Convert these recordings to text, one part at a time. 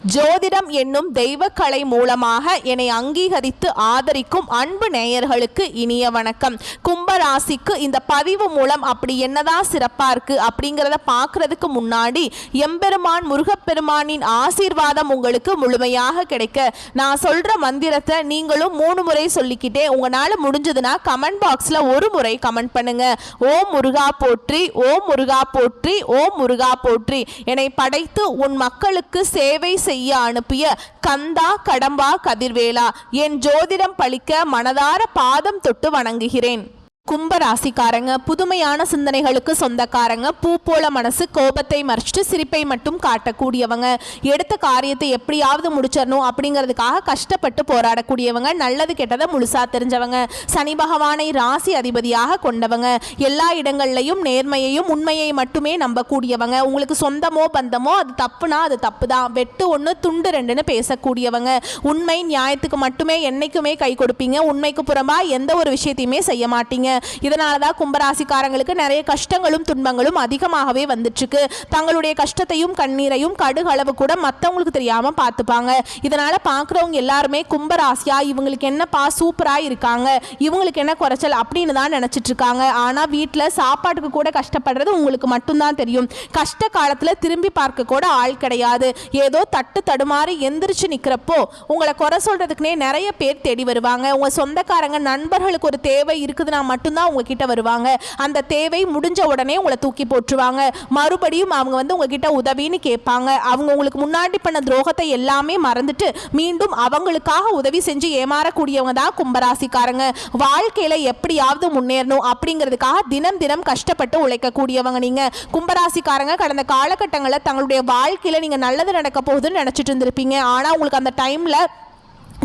ஜோதிடம் என்னும் தெய்வக்கலை மூலமாக என்னை அங்கீகரித்து ஆதரிக்கும் அன்பு நேயர்களுக்கு இனிய வணக்கம். கும்பராசிக்கு இந்த பதிவு மூலம் அப்படி என்னதான் சிறப்பா இருக்கு அப்படிங்கிறத பார்க்கறதுக்கு முன்னாடி எம்பெருமான் முருகப்பெருமானின் ஆசீர்வாதம் உங்களுக்கு முழுமையாக கிடைக்க நான் சொல்ற மந்திரத்தை நீங்களும் 3 முறை சொல்லிக்கிட்டே உங்களால முடிஞ்சதுன்னா கமெண்ட் பாக்ஸ்ல ஒரு முறை கமெண்ட் பண்ணுங்க. ஓம் முருகா போற்றி, ஓம் முருகா போற்றி, ஓம் முருகா போற்றி. என்னை படைத்து உன் மக்களுக்கு சேவை செய்ய அனுப்பிய கந்தா கடம்பா கதிர்வேலா, என் ஜோதிடம் பழிக்க மனதார பாதம் தொட்டு வணங்குகிறேன். கும்பராசிக்காரங்க புதுமையான சிந்தனைகளுக்கு சொந்தக்காரங்க. பூ போல மனசு, கோபத்தை மறைச்சிட்டு சிரிப்பை மட்டும் காட்டக்கூடியவங்க. எடுத்த காரியத்தை எப்படியாவது முடிச்சிடணும் அப்படிங்கிறதுக்காக கஷ்டப்பட்டு போராடக்கூடியவங்க. நல்லது கெட்டதை முழுசா தெரிஞ்சவங்க. சனி பகவானை ராசி அதிபதியாக கொண்டவங்க. எல்லா இடங்கள்லையும் நேர்மையையும் உண்மையை மட்டுமே நம்பக்கூடியவங்க. உங்களுக்கு சொந்தமோ பந்தமோ அது தப்புனா அது தப்பு தான், வெட்டு 1 துண்டு 2ன்னு பேசக்கூடியவங்க. உண்மை நியாயத்துக்கு மட்டுமே என்னைக்குமே கை கொடுப்பீங்க. உண்மைக்கு புறம்பா எந்த ஒரு விஷயத்தையுமே செய்ய மாட்டீங்க. இதனாலதான் கும்பராசிக்காரங்களுக்கு நிறைய கஷ்டங்களும் துன்பங்களும் அதிகமாகவே வந்துட்டு இருக்கு. தங்களுடைய கஷ்டத்தையும் கண்ணீரையும் கடுகளவு கூட மற்றவங்களுக்கு தெரியாம பார்த்துப்பாங்க. இதனால பார்க்குறவங்க எல்லாருமே கும்பராசியா இவங்களுக்கு என்னப்பா சூப்பரா இருக்காங்க, இவங்களுக்கு என்ன குறைச்சல் அப்படின்னு தான் நினைச்சிட்டு இருக்காங்க. ஆனா வீட்டில் சாப்பாட்டுக்கு கூட கஷ்டப்படுறது உங்களுக்கு மட்டும்தான் தெரியும். கஷ்ட காலத்துல திரும்பி பார்க்க கூட ஆள் கிடையாது. ஏதோ தட்டு தடுமாறி எந்திரிச்சு நிக்கிறப்போ உங்களை குறை சொல்றதுக்குனே நிறைய பேர் தேடி வருவாங்க. உங்க சொந்தக்காரங்க நண்பர்களுக்கு ஒரு தேவை இருக்குதுன்னா மட்டும்தான் உங்ககிட்ட வருவாங்க. அந்த தேவை முடிஞ்ச உடனே உங்களை தூக்கி போட்டுருவாங்க. மறுபடியும் அவங்க உங்ககிட்ட உதவின்னு கேட்பாங்க. அவங்க உங்களுக்கு முன்னாடி பண்ண துரோகத்தை எல்லாமே மறந்துட்டு மீண்டும் அவங்களுக்காக உதவி செஞ்சு ஏமாறக்கூடியவங்க தான் கும்பராசிக்காரங்க. வாழ்க்கையில எப்படியாவது முன்னேறணும் அப்படிங்கிறதுக்காக தினம் தினம் கஷ்டப்பட்டு உழைக்கக்கூடியவங்க நீங்க. கும்பராசிக்காரங்க கடந்த காலகட்டங்களில் தங்களுடைய வாழ்க்கையில நீங்க நல்லது நடக்க போகுதுன்னு நினைச்சிட்டு இருந்திருப்பீங்க. ஆனா உங்களுக்கு அந்த டைம்ல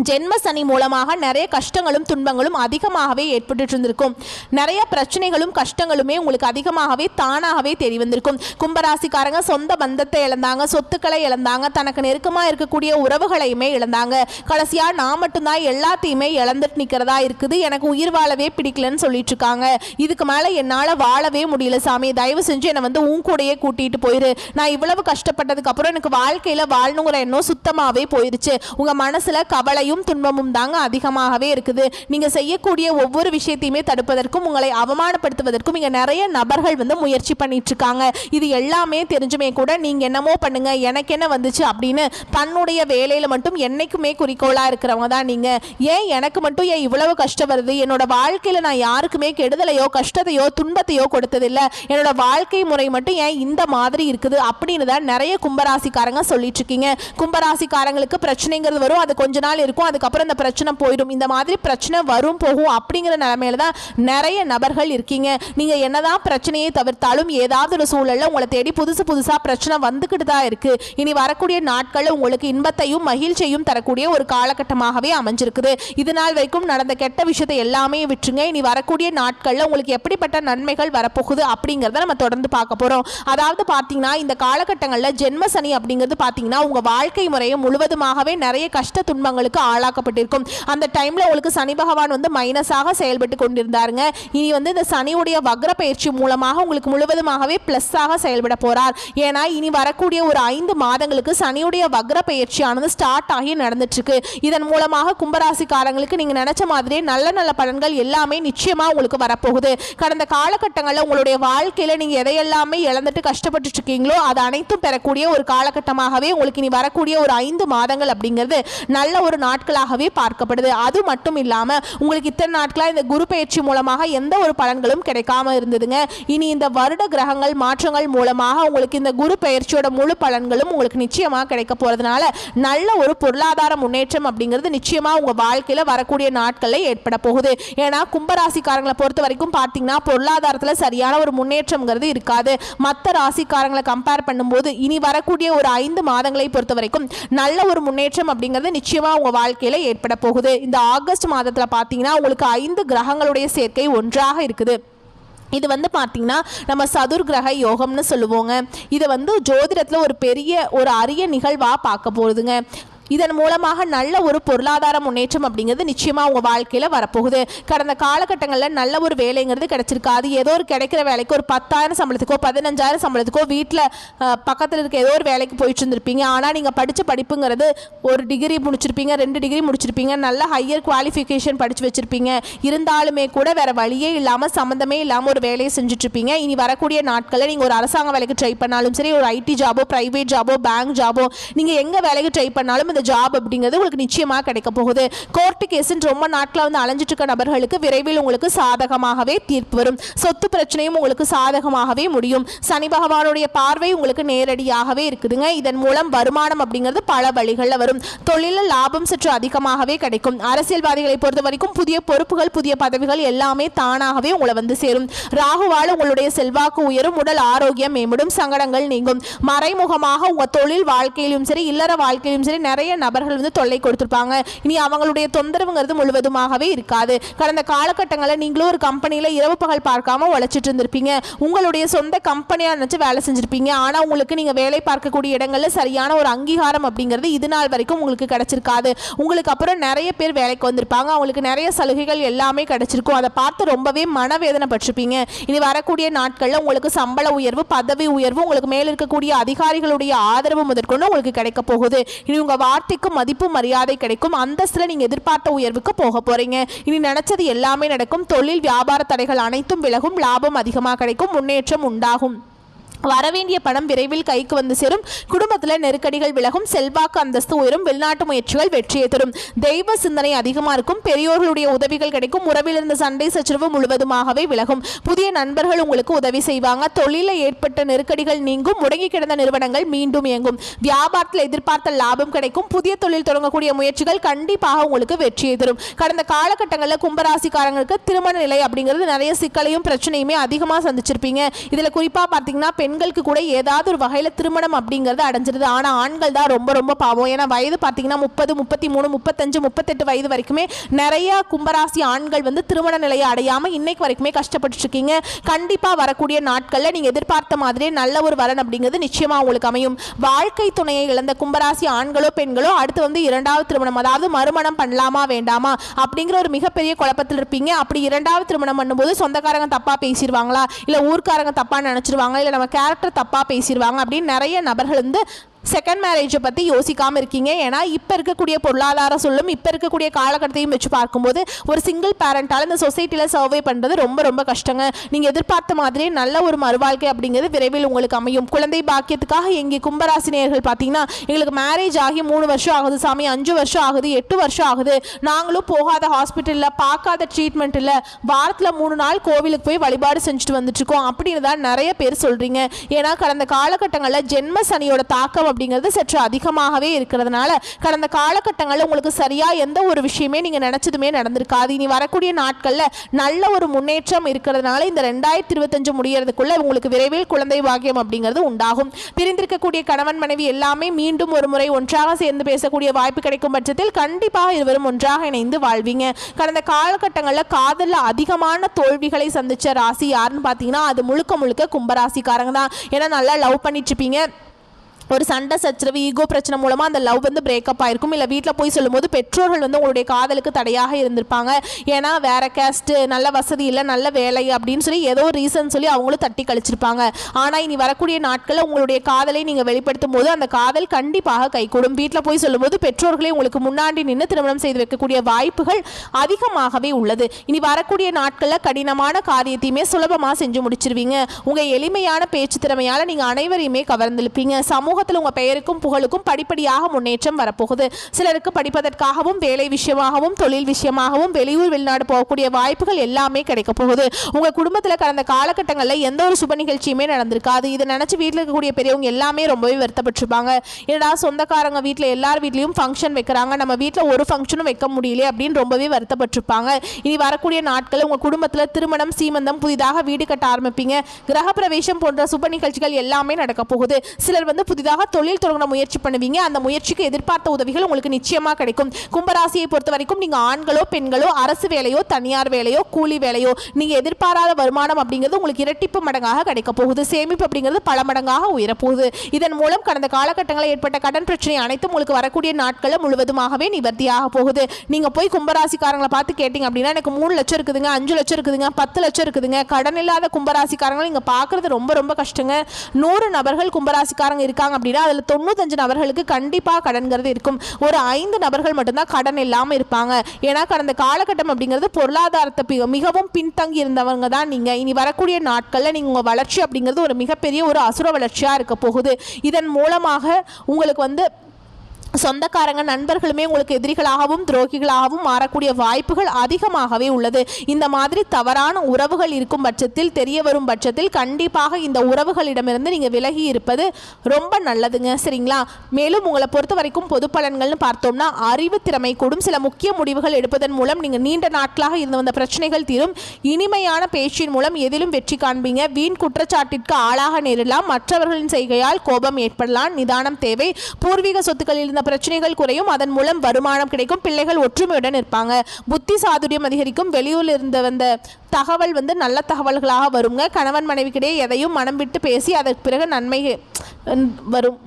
ஜென்ம சனி மூலமாக நிறைய கஷ்டங்களும் துன்பங்களும் அதிகமாகவே ஏற்பட்டு இருந்திருக்கும். நிறைய பிரச்சனைகளும் கஷ்டங்களுமே உங்களுக்கு அதிகமாகவே தானாகவே தெரிய வந்திருக்கும். கும்பராசிக்காரங்க சொந்த பந்தத்தை இழந்தாங்க, சொத்துக்களை இழந்தாங்க, தனக்கு நெருக்கமாக இருக்கக்கூடிய உறவுகளையுமே இழந்தாங்க. கடைசியா நான் மட்டும்தான் எல்லாத்தையுமே இழந்துட்டு நிற்கிறதா இருக்குது, எனக்கு உயிர் வாழவே பிடிக்கலன்னு சொல்லிட்டு இருக்காங்க. இதுக்கு மேலே என்னால் வாழவே முடியல சாமி, தயவு செஞ்சு என்னை உன் கூடையே கூட்டிட்டு போயிரு. நான் இவ்வளவு கஷ்டப்பட்டதுக்கு அப்புறம் எனக்கு வாழ்க்கையில் வாழணுங்கிற எண்ணம் சுத்தமாகவே போயிருச்சு. உங்கள் மனசில் கவலை துன்பமும் தாங்க அதிகமாகவே இருக்குது. நீங்க செய்யக்கூடிய ஒவ்வொரு விஷயத்தையுமே தடுப்பதற்கும் உங்களை அவமானப்படுத்துவதற்கும் இங்க நிறைய நபர்கள் முயற்சி பண்ணிட்டு இருக்காங்க. இது எல்லாமே தெரிஞ்சுமே கூட நீங்க என்னமோ பண்ணுங்க, எனக்கு என்ன வந்துச்சு அப்படின்னு தன்னுடைய வேலையில மட்டும் என்னைக்குமே குறிக்கோளா இருக்கிறவங்க தான் நீங்க. ஏன் எனக்கு மட்டும் ஏன் இவ்வளவு கஷ்டம் வருது, என்னோட வாழ்க்கையில நான் யாருக்குமே கெடுதலையோ கஷ்டத்தையோ துன்பத்தையோ கொடுத்ததில்லை, என்னோட வாழ்க்கை முறை மட்டும் ஏன் இந்த மாதிரி இருக்குது அப்படின்னு தான் நிறைய கும்பராசிக்காரங்க சொல்லிட்டு இருக்கீங்க. கும்பராசிக்காரங்களுக்கு பிரச்சனைங்கிறது வரும், அது கொஞ்ச நாள் இருக்கும், அதுக்கப்புறம் இந்த பிரச்சனை போயிடும். இந்த மாதிரி பிரச்சனை வரும் போகும் அப்படிங்கிற நிலைமையில தான் நிறைய நபர்கள் இருக்கீங்க. நீங்க என்னதான் பிரச்சனையை தவிர்த்தாலும் ஏதாவது ஒரு சூழல்ல உங்களை தேடி புதுசா பிரச்சனை வந்துகிட்டு தான் இருக்கு. இனி வரக்கூடிய நாட்கள் உங்களுக்கு இன்பத்தையும் மகிழ்ச்சியையும் தரக்கூடிய ஒரு காலகட்டமாகவே அமைஞ்சிருக்குது. இது நாள் வரைக்கும் நடந்த கெட்ட விஷயத்தை எல்லாமே விட்டுருங்க. இனி வரக்கூடிய நாட்கள்ல உங்களுக்கு எப்படிப்பட்ட நன்மைகள் வரப்போகுது அப்படிங்கிறத நம்ம தொடர்ந்து பார்க்க போறோம். அதாவது பார்த்தீங்கன்னா இந்த காலகட்டங்களில் ஜென்ம சனி அப்படிங்கிறது பார்த்தீங்கன்னா உங்க வாழ்க்கை முறையை முழுவதுமாகவே நிறைய கஷ்ட துன்பங்களுக்கு ஆளாக்கப்பட்டிருக்கும். அந்த டைம்ல உங்களுக்கு சனி பகவான் மைனஸாக செயல்பட்டு கொண்டிருந்தாருங்க. இனி இந்த சனியுடைய வக்ர பயிற்சி மூலமாக உங்களுக்கு முழுவதுமாகவே பிளஸ்ஸாக செயல்பட போறார். ஏன்னா இனி வரக்கூடிய ஒரு 5 மாதங்களுக்கு சனியுடைய வக்ர பயிற்சியானது ஸ்டார்ட் ஆகி நடந்துட்டு இருக்கு. இதன் மூலமாக கும்பராசிக்காரங்களுக்கு நீங்க நினைச்ச மாதிரியே நல்ல நல்ல பலன்கள் எல்லாமே நிச்சயமா உங்களுக்கு வரப்போகுது. கடந்த காலகட்டங்களில் உங்களுடைய வாழ்க்கையில நீங்க எதையெல்லாமே இழந்துட்டு கஷ்டப்பட்டு இருக்கீங்களோ அது அனைத்தும் பெறக்கூடிய ஒரு காலகட்டமாகவே உங்களுக்கு இனி வரக்கூடிய ஒரு 5 மாதங்கள் அப்படிங்கிறது நல்ல ஒரு நாட்களாகவே பார்க்கப்படுது. அது மட்டும் இல்லாம உங்களுக்கு இத்தனை நாட்களா இந்த குரு பயிற்சி மூலமாக எந்த ஒரு பலன்களும் கிடைக்காம இருந்ததுங்க. இனி இந்த வருட கிரகங்கள் மாற்றங்கள் மூலமாக உங்களுக்கு இந்த குரு பயிற்சியோட முழு பலன்களும் உங்களுக்கு நிச்சயமா கிடைக்க போறதுனால நல்ல ஒரு பொருளாதார முன்னேற்றம் அப்படிங்கிறது நிச்சயமா உங்க வாழ்க்கையில வரக்கூடிய நாட்கள்ல ஏற்பட போகுது. ஏன்னா கும்பராசிக்காரங்களை பொறுத்த வரைக்கும் பார்த்தீங்கன்னா பொருளாதாரத்துல சரியான ஒரு முன்னேற்றம்ங்கிறது இருக்காது. மற்ற ராசிக்காரங்களை கம்பேர் பண்ணும்போது இனி வரக்கூடிய ஒரு 5 மாதங்களை பொறுத்த வரைக்கும் நல்ல ஒரு முன்னேற்றம் அப்படிங்கிறது நிச்சயமா உங்க வாழ்க்கையில ஏற்பட போகுது. இந்த ஆகஸ்ட் மாதத்துல பார்த்தீங்கன்னா உங்களுக்கு 5 கிரகங்களுடைய சேர்க்கை ஒன்றாக இருக்குது. இது பார்த்தீங்கன்னா நம்ம சதுர் கிரக யோகம்னு சொல்லுவோங்க. இது ஜோதிடத்தில் ஒரு பெரிய ஒரு அரிய நிகழ்வாக பார்க்க போகுதுங்க. இதன் மூலமாக நல்ல ஒரு பொருளாதார முன்னேற்றம் அப்படிங்கிறது நிச்சயமாக உங்கள் வாழ்க்கையில் வரப்போகுது. கடந்த காலகட்டங்களில் நல்ல ஒரு வேலைங்கிறது கிடைச்சிருக்காது. ஏதோ ஒரு கிடைக்கிற வேலைக்கு ஒரு 10,000 சம்பளத்துக்கோ 15,000 சம்பளத்துக்கோ வீட்டில் பக்கத்தில் இருக்க ஏதோ ஒரு வேலைக்கு போயிட்டு இருந்திருப்பீங்க. ஆனால் நீங்கள் படித்த படிப்புங்கிறது ஒரு டிகிரி முடிச்சிருப்பீங்க, 2 டிகிரி முடிச்சிருப்பீங்க, நல்ல ஹையர் குவாலிஃபிகேஷன் படித்து வச்சுருப்பீங்க. இருந்தாலுமே கூட வேறு வழியே இல்லாமல் சம்மந்தமே இல்லாமல் ஒரு வேலையை செஞ்சுட்ருப்பீங்க. இனி வரக்கூடிய நாட்களில் நீங்கள் ஒரு அரசாங்க வேலைக்கு ட்ரை பண்ணாலும் சரி, ஒரு ஐடி ஜாபோ, ப்ரைவேட் ஜாபோ, பேங்க் ஜாபோ, நீங்கள் எங்கே வேலைக்கு ட்ரை பண்ணாலும் இந்த ஜாப் அப்படிங்கிறது உங்களுக்கு நிச்சயமாக கிடைக்க போகுது. கோர்ட்டு கேஸ்ன்னு ரொம்ப நாட்களாக வந்து அலைஞ்சிட்டு இருக்க நபர்களுக்கு விரைவில் உங்களுக்கு சாதகமாகவே தீர்ப்பு வரும். சொத்து பிரச்சனையும் உங்களுக்கு சாதகமாகவே முடியும். சனி பகவானுடைய பார்வை உங்களுக்கு நேரடியாகவே இருக்குதுங்க. இதன் மூலம் வருமானம் அப்படிங்கிறது பல வழிகளில் வரும். தொழிலில் லாபம் சற்று அதிகமாகவே கிடைக்கும். அரசியல்வாதிகளை பொறுத்த வரைக்கும் புதிய பொறுப்புகள், புதிய பதவிகள் எல்லாமே தானாகவே உங்களை வந்து சேரும். ராகுவால் உங்களுடைய செல்வாக்கு உயரும், உடல் ஆரோக்கியம் மேம்படும், சங்கடங்கள் நீங்கும். மறைமுகமாக உங்கள் தொழில் வாழ்க்கையிலும் சரி, இல்லற வாழ்க்கையிலும் சரி நிறைய நபர்கள் வந்து தொல்லை கொடுத்திருப்பாங்க. இனி அவங்களுடைய தொந்தரவுங்கிறது முழுவதுமாகவே இருக்காது. கடந்த காலகட்டங்களில் நீங்களும் ஒரு கம்பெனியில் இரவு பகல் பார்க்காம உழைச்சிட்டு இருந்திருப்பீங்க. உங்களுடைய சொந்த கம்பெனியாக நினச்சி வேலை செஞ்சிருப்பீங்க. ஆனால் உங்களுக்கு நீங்கள் வேலை பார்க்கக்கூடிய இடங்களில் சரியான ஒரு அங்கீகாரம் அப்படிங்கிறது இது நாள் வரைக்கும் உங்களுக்கு கிடைச்சிருக்காது. உங்களுக்கு அப்புறம் நிறைய பேர் வேலைக்கு வந்திருப்பாங்க. அவங்களுக்கு நிறைய சலுகைகள் எல்லாமே கிடைச்சிருக்கும். அதை பார்த்து ரொம்பவே மனவேதனை பட்டிருப்பீங்க. இனி வரக்கூடிய நாட்களில் உங்களுக்கு சம்பள உயர்வு, பதவி உயர்வு, உங்களுக்கு மேல் இருக்கக்கூடிய அதிகாரிகளுடைய ஆதரவு முதற்கொண்டு உங்களுக்கு கிடைக்க போகுது. இனி உங்கள் வார்த்தைக்கு மதிப்பு மரியாதை கிடைக்கும். அந்தஸ்துல நீங்க எதிர்பார்த்த உயர்வுக்கு போக போறீங்க. இனி நினைச்சது எல்லாமே நடக்கும். தொழில் வியாபார தடைகள் அனைத்தும் விலகும். லாபம் அதிகமாக கிடைக்கும். முன்னேற்றம் உண்டாகும். வரவேண்டிய பணம் விரைவில் கைக்கு வந்து சேரும். குடும்பத்தில் நெருக்கடிகள் விலகும். செல்வாக்கு அந்தஸ்து உயரும். வெளிநாட்டு முயற்சிகள் வெற்றியை தரும். தெய்வ சிந்தனை அதிகமாக இருக்கும். பெரியோர்களுடைய உதவிகள் கிடைக்கும். உறவில் இருந்த சண்டை சச்சரவு முழுவதுமாகவே விலகும். புதிய நண்பர்கள் உங்களுக்கு உதவி செய்வாங்க. தொழிலில் ஏற்பட்ட நெருக்கடிகள் நீங்கும். முடங்கி கிடந்த நிறுவனங்கள் மீண்டும் இயங்கும். வியாபாரத்தில் எதிர்பார்த்த லாபம் கிடைக்கும். புதிய தொழில் தொடங்கக்கூடிய முயற்சிகள் கண்டிப்பாக உங்களுக்கு வெற்றியை தரும். கடந்த காலகட்டங்களில் கும்பராசிக்காரங்களுக்கு திருமண நிலை அப்படிங்கிறது நிறைய சிக்கலையும் பிரச்சனையுமே அதிகமாக சந்திச்சிருப்பீங்க. இதில் குறிப்பாக பார்த்தீங்கன்னா பெண்களுக்கு கூட ஏதாவது ஒரு வகையில் திருமணம் அப்படிங்கிறது அடைஞ்சிருது. ஆனால் ஆண்கள் தான் ரொம்ப ரொம்ப பாவம். ஏன்னா வயது பார்த்தீங்கன்னா 30, 33, 35, 38 வயது வரைக்குமே நிறைய கும்பராசி ஆண்கள் வந்து திருமண நிலையை அடையாமல் இன்னைக்கு வரைக்குமே கஷ்டப்பட்டு இருக்கீங்க. கண்டிப்பாக வரக்கூடிய நாட்களில் நீங்கள் எதிர்பார்த்த மாதிரியே நல்ல ஒரு வரன் அப்படிங்கிறது நிச்சயமாக உங்களுக்கு அமையும். வாழ்க்கை துணையை இழந்த கும்பராசி ஆண்களோ பெண்களோ அடுத்து வந்து 2வது திருமணம், அதாவது மறுமணம் பண்ணலாமா வேண்டாமா அப்படிங்கிற ஒரு மிகப்பெரிய குழப்பத்தில் இருப்பீங்க. அப்படி 2வது திருமணம் பண்ணும்போது சொந்தக்காரங்க தப்பாக பேசிடுவாங்களா, இல்லை ஊர்க்காரங்க தப்பாக நினச்சிருவாங்களா, இல்லை நம்ம கேரக்டர் தப்பாக பேசிடுவாங்க அப்படின்னு நிறைய நபர்கள் வந்து செகண்ட் மேரேஜை பற்றி யோசிக்காமல் இருக்கீங்க. ஏன்னா இப்போ இருக்கக்கூடிய பொருளாதார சொல்லும் இப்போ இருக்கக்கூடிய காலகட்டத்தையும் வச்சு பார்க்கும்போது ஒரு சிங்கிள் பேரண்டால் இந்த சொசைட்டியில் சர்வே பண்ணுறது ரொம்ப ரொம்ப கஷ்டங்க. நீங்கள் எதிர்பார்த்த மாதிரியே நல்ல ஒரு மறுவாழ்க்கை அப்படிங்கிறது விரைவில் உங்களுக்கு அமையும். குழந்தை பாக்கியத்துக்காக எங்கே கும்பராசினியர்கள் பார்த்தீங்கன்னா எங்களுக்கு மேரேஜ் ஆகி 3 வருஷம் ஆகுது சாமி, 5 வருஷம் ஆகுது, 8 வருஷம் ஆகுது, நாங்களும் போகாத ஹாஸ்பிட்டலில் பார்க்காத ட்ரீட்மெண்ட் இல்லை, வாரத்தில் 3 நாள் கோவிலுக்கு போய் வழிபாடு செஞ்சுட்டு வந்துட்டுருக்கோம் அப்படின்னு தான் நிறைய பேர் சொல்கிறீங்க. ஏன்னா கடந்த காலகட்டங்களில் ஜென்ம சனியோட தாக்கம் அப்படிங்கிறது சற்று அதிகமாகவே இருக்கிறதுனால கடந்த காலகட்டங்களில் உங்களுக்கு சரியா எந்த ஒரு விஷயமே நீங்க நினைச்சதுமே நடந்திருக்காது. இனி வரக்கூடிய நாட்களில் நல்ல ஒரு முன்னேற்றம் இருக்கிறதுனால இந்த 2025 முடியறதுக்குள்ள உங்களுக்கு விரைவில் குழந்தை பாக்கியம் அப்படிங்கிறது உண்டாகும். பிரிந்திருக்கக்கூடிய கணவன் மனைவி எல்லாமே மீண்டும் ஒரு முறை ஒன்றாக சேர்ந்து பேசக்கூடிய வாய்ப்பு கிடைக்கும் பட்சத்தில் கண்டிப்பாக இருவரும் ஒன்றாக இணைந்து வாழ்வீங்க. கடந்த காலகட்டங்களில் காதலில் அதிகமான தோல்விகளை சந்திச்ச ராசி யாருன்னு பார்த்தீங்கன்னா அது முழுக்க முழுக்க கும்பராசிக்காரங்க தான். ஏன்னா நல்லா லவ் பண்ணிட்டு இருப்பீங்க. ஒரு சண்டை சச்சரவு, ஈகோ பிரச்சனை மூலமாக அந்த லவ் வந்து பிரேக்கப் ஆயிருக்கும். இல்லை வீட்டில் போய் சொல்லும்போது பெற்றோர்கள் வந்து உங்களுடைய காதலுக்கு தடையாக இருந்திருப்பாங்க. ஏன்னா வேற கேஸ்ட்டு, நல்ல வசதி இல்லை, நல்ல வேலை அப்படின்னு சொல்லி ஏதோ ஒரு ரீசன் சொல்லி அவங்களும் தட்டி கழிச்சிருப்பாங்க. ஆனால் இனி வரக்கூடிய நாட்களில் உங்களுடைய காதலை நீங்கள் வெளிப்படுத்தும் போது அந்த காதல் கண்டிப்பாக கைகூடும். வீட்டில் போய் சொல்லும்போது பெற்றோர்களே உங்களுக்கு முன்னாடி நின்று திருமணம் செய்து வைக்கக்கூடிய வாய்ப்புகள் அதிகமாகவே உள்ளது. இனி வரக்கூடிய நாட்களில் கடினமான காரியத்தையுமே சுலபமாக செஞ்சு முடிச்சிருவீங்க. உங்கள் எளிமையான பேச்சு திறமையால் நீங்கள் அனைவரையுமே கவர்ந்திருப்பீங்க. சமூகத்தில் உங்கள் பெயருக்கும் புகழுக்கும் படிப்படியாக முன்னேற்றம் வரப்போகுது. சிலருக்கு படிப்பதற்காகவும் வேலை விஷயமாகவும் தொழில் விஷயமாகவும் வெளியூர் வெளிநாடு போகக்கூடிய வாய்ப்புகள் எல்லாமே கிடைக்க போகுது. உங்கள் குடும்பத்தில் கடந்த காலகட்டங்களில் எந்த ஒரு சுப நிகழ்ச்சியுமே நடந்திருக்காது. இதை நினச்சி வீட்டில் இருக்கக்கூடிய பெரியவங்க எல்லாமே ரொம்பவே வருத்தப்பட்டிருப்பாங்க. ஏன்னா சொந்தக்காரங்க வீட்டில் எல்லார் வீட்லேயும் ஃபங்க்ஷன் வைக்கிறாங்க, நம்ம வீட்டில் ஒரு ஃபங்க்ஷனும் வைக்க முடியல அப்படின்னு ரொம்பவே வருத்தப்பட்டிருப்பாங்க. இனி வரக்கூடிய நாட்களில் உங்கள் குடும்பத்தில் திருமணம், சீமந்தம், புதிதாக வீடு கட்ட ஆரம்பிப்பீங்க. கிரகப்பிரவேசம் போன்ற சுப நிகழ்ச்சிகள் எல்லாமே நடக்க போகுது. சிலர் வந்து புதிதாக புதிதாக தொழில் தொடங்க முயற்சி பண்ணுவீங்க. அந்த முயற்சிக்கு எதிர்பார்த்த உதவிகள் உங்களுக்கு நிச்சயமா கிடைக்கும். கும்பராசியை பொறுத்த வரைக்கும் நீங்க ஆண்களோ பெண்களோ அரசு வேலையோ தனியார் வேலையோ கூலி வேலையோ நீங்க எதிர்பாராத வருமானம் அப்படிங்கிறது உங்களுக்கு இரட்டிப்பு மடங்காக கிடைக்க போகுது. சேமிப்பு அப்படிங்கிறது பல மடங்காக உயரப்போகுது. இதன் மூலம் கடந்த காலகட்டங்களில் ஏற்பட்ட கடன் பிரச்சனை அனைத்தும் உங்களுக்கு வரக்கூடிய நாட்களில் முழுவதுமாகவே நிவர்த்தியாக போகுது. நீங்க போய் கும்பராசிக்காரங்களை பார்த்து கேட்டீங்க அப்படின்னா எனக்கு 3 லட்சம் இருக்குதுங்க, 5 லட்சம் இருக்குதுங்க, 10 லட்சம் இருக்குதுங்க. கடன் இல்லாத கும்பராசிக்காரங்களை நீங்க பார்க்கறது ரொம்ப ரொம்ப கஷ்டங்க. 100 நபர்கள் கும்பராசிக்காரங்க இருக்காங்க அப்படின்னா அதுல 95 நபர்களுக்கு கண்டிப்பாக கடன்கிறது இருக்கும். ஒரு 5 நபர்கள் மட்டும்தான் கடன் இல்லாமல் இருப்பாங்க. ஏன்னா கடந்த காலகட்டம் அப்படிங்கிறது பொருளாதாரத்தை மிகவும் பின்தங்கி இருந்தவங்க தான் நீங்க. இனி வரக்கூடிய நாட்களில் நீங்க உங்க வளர்ச்சி அப்படிங்கிறது ஒரு மிகப்பெரிய ஒரு அசுர வளர்ச்சியா இருக்க போகுது. இதன் மூலமாக உங்களுக்கு சொந்தக்காரங்க நண்பர்களுமே உங்களுக்கு எதிரிகளாகவும் துரோகிகளாகவும் மாறக்கூடிய வாய்ப்புகள் அதிகமாகவே உள்ளது. இந்த மாதிரி தவறான உறவுகள் இருக்கும் பட்சத்தில் தெரிய வரும் பட்சத்தில் கண்டிப்பாக இந்த உறவுகளிடமிருந்து நீங்கள் விலகி இருப்பது ரொம்ப நல்லதுங்க. சரிங்களா? மேலும் உங்களை பொறுத்த வரைக்கும் பொது பலன்கள்னு பார்த்தோம்னா அறிவு திறமை கூடும். சில முக்கிய முடிவுகள் எடுப்பதன் மூலம் நீங்கள் நீண்ட நாட்களாக இருந்து வந்த பிரச்சனைகள் தீரும். இனிமையான பேச்சின் மூலம் எதிலும் வெற்றி காண்பீங்க. வீண் குற்றச்சாட்டிற்கு ஆளாக நேரலாம். மற்றவர்களின் செய்கையால் கோபம் ஏற்படலாம். நிதானம் தேவை. பூர்வீக சொத்துக்களில் இருந்த பிரச்சனைகள் குறையும். அதன் மூலம் வருமானம் கிடைக்கும். பிள்ளைகள் ஒற்றுமையுடன் இருப்பாங்க. புத்தி சாதுரியம் அதிகரிக்கும். வெளியூரில் இருந்து வந்த தகவல் நல்ல தகவல்களாக வருங்க. கணவன் மனைவிக்கிடையே எதையும் மனம் விட்டு பேசி அதற்கு பிறகு நன்மை வரும்.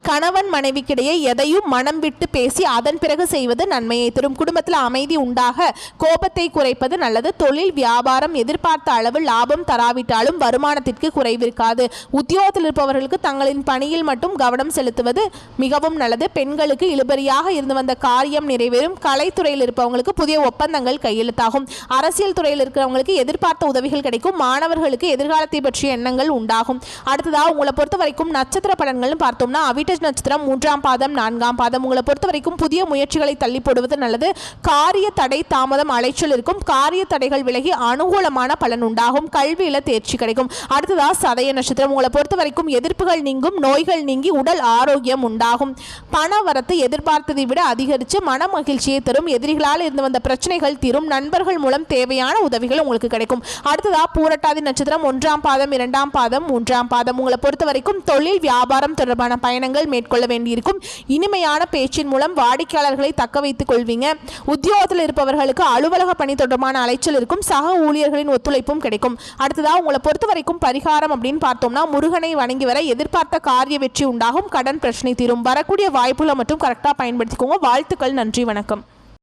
கணவன் மனைவிக்கிடையே எதையும் மனம் விட்டு பேசி அதன் பிறகு செய்வது நன்மையை தரும். குடும்பத்தில் அமைதி உண்டாக கோபத்தை குறைப்பது நல்லது. தொழில் வியாபாரம் எதிர்பார்த்த அளவு லாபம் தராவிட்டாலும் வருமானத்திற்கு குறைவிருக்காது. உத்தியோகத்தில் இருப்பவர்களுக்கு தங்களின் பணியில் மட்டும் கவனம் செலுத்துவது மிகவும் நல்லது. பெண்களுக்கு இழுபறியாக இருந்து வந்த காரியம் நிறைவேறும். கலைத்துறையில் இருப்பவங்களுக்கு புதிய ஒப்பந்தங்கள் கையெழுத்தாகும். அரசியல் துறையில் இருக்கிறவங்களுக்கு எதிர்பார்த்த உதவிகள் கிடைக்கும். மாணவர்களுக்கு எதிர்காலத்தை பற்றிய எண்ணங்கள் உண்டாகும். அடுத்ததாக உங்களை பொறுத்த வரைக்கும் நட்சத்திர பலன்கள்னு பார்த்தோம்னா நட்சத்திரம் 3ஆம் பாதம் 4ஆம் பாதம். உங்களை பொறுத்த வரைக்கும் புதிய முயற்சிகளை தள்ளி போடுவது நல்லது. காரிய தடை தாமதம் அலைச்சல் இருக்கும். காரிய தடைகள் விலகி அனுகூலமான பலன் உண்டாகும். கல்வியில தேர்ச்சி கிடைக்கும். அடுத்ததா சதய நட்சத்திரம். உங்களை பொறுத்த வரைக்கும் எதிர்ப்புகள் நீங்கும். நோய்கள் நீங்கி உடல் ஆரோக்கியம் உண்டாகும். பண வரத்து எதிர்பார்த்ததை விட அதிகரித்து மன மகிழ்ச்சியை தரும். எதிரிகளால் இருந்து வந்த பிரச்சனைகள் தீரும். நண்பர்கள் மூலம் தேவையான உதவிகள் உங்களுக்கு கிடைக்கும். அடுத்ததா பூரட்டாதி நட்சத்திரம் 1ஆம் பாதம் 2ஆம் பாதம் 3ஆம் பாதம். உங்களை பொறுத்த வரைக்கும் தொழில் வியாபாரம் தொடர்பான பயணங்கள் மேற்கொள்ள வேண்டியிருக்கும். இனிமையான பேச்சின் மூலம் வாடிக்கையாளர்களை தக்க வைத்துக் கொள்வீங்க. உத்தியோகத்தில் இருப்பவர்களுக்கு அலுவலக பணி தொடர்பான அலைச்சல் இருக்கும். சக ஊழியர்களின் ஒத்துழைப்பும் கிடைக்கும். அடுத்ததா உங்களை பொறுத்த வரைக்கும் பரிகாரம் அப்படின்னு பார்த்தோம்னா முருகனை வணங்கி வர எதிர்பார்த்த காரிய வெற்றி உண்டாகும். கடன் பிரச்சனை தீரும். வரக்கூடிய வாய்ப்புகளை மட்டும் கரெக்டாக பயன்படுத்திக்கோங்க. வாழ்த்துக்கள். நன்றி. வணக்கம்.